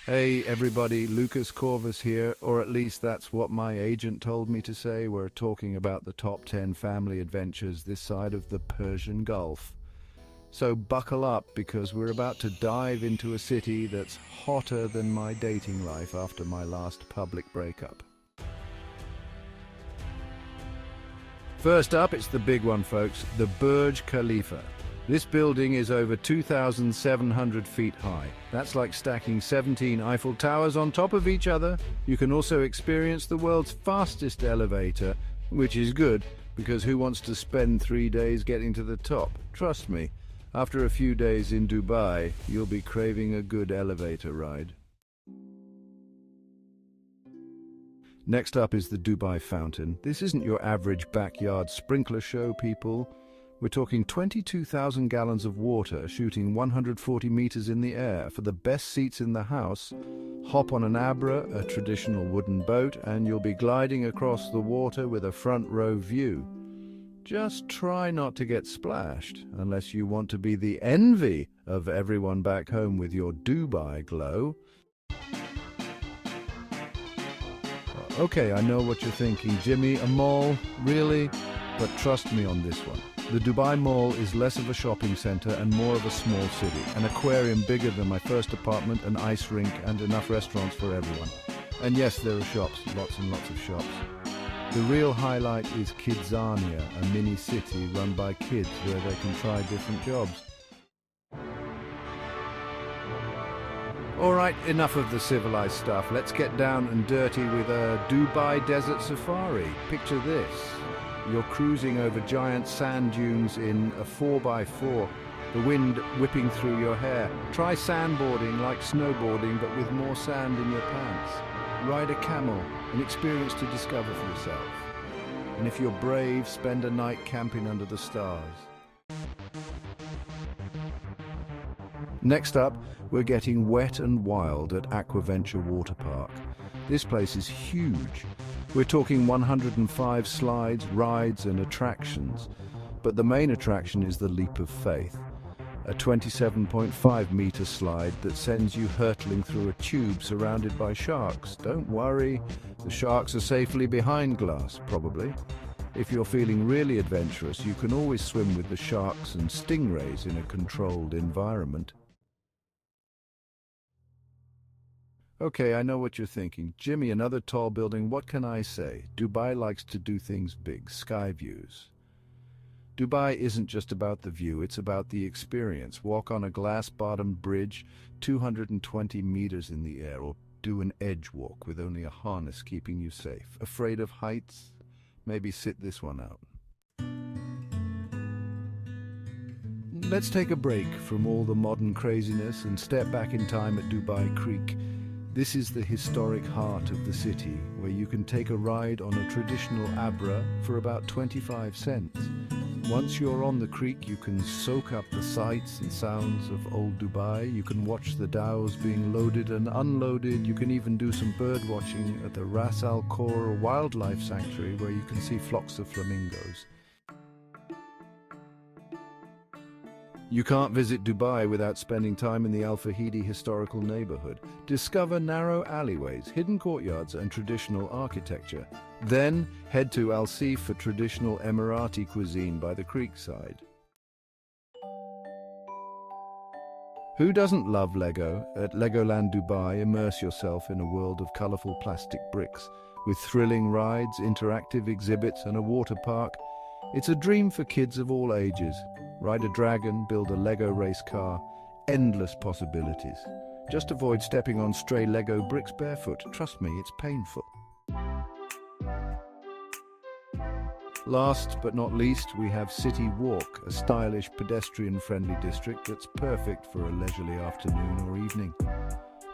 Hey everybody, Lucas Corvus here, or at least that's what my agent told me to say. We're talking about the top 10 family adventures this side of the Persian Gulf. So buckle up because we're about to dive into a city that's hotter than my dating life after my last public breakup. First up, it's the big one, folks, the Burj Khalifa. This building is over 2,700 feet high. That's like stacking 17 Eiffel Towers on top of each other. You can also experience the world's fastest elevator, which is good, because who wants to spend 3 days getting to the top? Trust me, after a few days in Dubai, you'll be craving a good elevator ride. Next up is the Dubai Fountain. This isn't your average backyard sprinkler show, people. We're talking 22,000 gallons of water shooting 140 meters in the air. For the best seats in the house, hop on an Abra, a traditional wooden boat, and you'll be gliding across the water with a front row view. Just try not to get splashed, unless you want to be the envy of everyone back home with your Dubai glow. Okay, I know what you're thinking, Jimmy, a mall? Really? But trust me on this one. The Dubai Mall is less of a shopping center and more of a small city. An aquarium bigger than my first apartment, an ice rink, and enough restaurants for everyone. And yes, there are shops, lots and lots of shops. The real highlight is Kidzania, a mini city run by kids where they can try different jobs. All right, enough of the civilized stuff. Let's get down and dirty with a Dubai desert safari. Picture this. You're cruising over giant sand dunes in a 4x4, the wind whipping through your hair. Try sandboarding like snowboarding, but with more sand in your pants. Ride a camel, an experience to discover for yourself. And if you're brave, spend a night camping under the stars. Next up, we're getting wet and wild at Aquaventure Water Park. This place is huge. We're talking 105 slides, rides and attractions. But the main attraction is the Leap of Faith, a 27.5-meter slide that sends you hurtling through a tube surrounded by sharks. Don't worry, the sharks are safely behind glass, probably. If you're feeling really adventurous, you can always swim with the sharks and stingrays in a controlled environment. Okay, I know what you're thinking. Jimmy, another tall building, what can I say? Dubai likes to do things big, sky views. Dubai isn't just about the view, it's about the experience. Walk on a glass-bottomed bridge, 220 meters in the air, or do an edge walk with only a harness keeping you safe. Afraid of heights? Maybe sit this one out. Let's take a break from all the modern craziness and step back in time at Dubai Creek. This is the historic heart of the city, where you can take a ride on a traditional Abra for about 25 cents. Once you're on the creek, you can soak up the sights and sounds of old Dubai. You can watch the dhows being loaded and unloaded. You can even do some bird watching at the Ras Al Khor Wildlife Sanctuary, where you can see flocks of flamingos. You can't visit Dubai without spending time in the Al Fahidi historical neighborhood. Discover narrow alleyways, hidden courtyards and traditional architecture. Then head to Al Seef for traditional Emirati cuisine by the creekside. Who doesn't love Lego? At Legoland Dubai, immerse yourself in a world of colorful plastic bricks. With thrilling rides, interactive exhibits and a water park, it's a dream for kids of all ages. Ride a dragon, build a Lego race car, endless possibilities. Just avoid stepping on stray Lego bricks barefoot. Trust me, it's painful. Last but not least, we have City Walk, a stylish pedestrian-friendly district that's perfect for a leisurely afternoon or evening.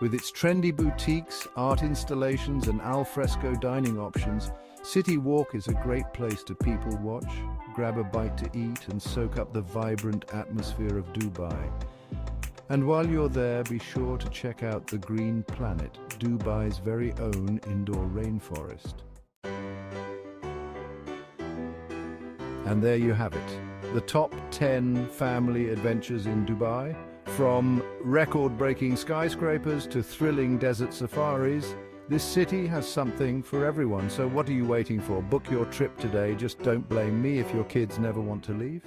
With its trendy boutiques, art installations and al fresco dining options, City Walk is a great place to people watch, grab a bite to eat and soak up the vibrant atmosphere of Dubai. And while you're there, be sure to check out the Green Planet, Dubai's very own indoor rainforest. And there you have it, the top 10 family adventures in Dubai. From record-breaking skyscrapers to thrilling desert safaris, this city has something for everyone. So what are you waiting for? Book your trip today. Just don't blame me if your kids never want to leave.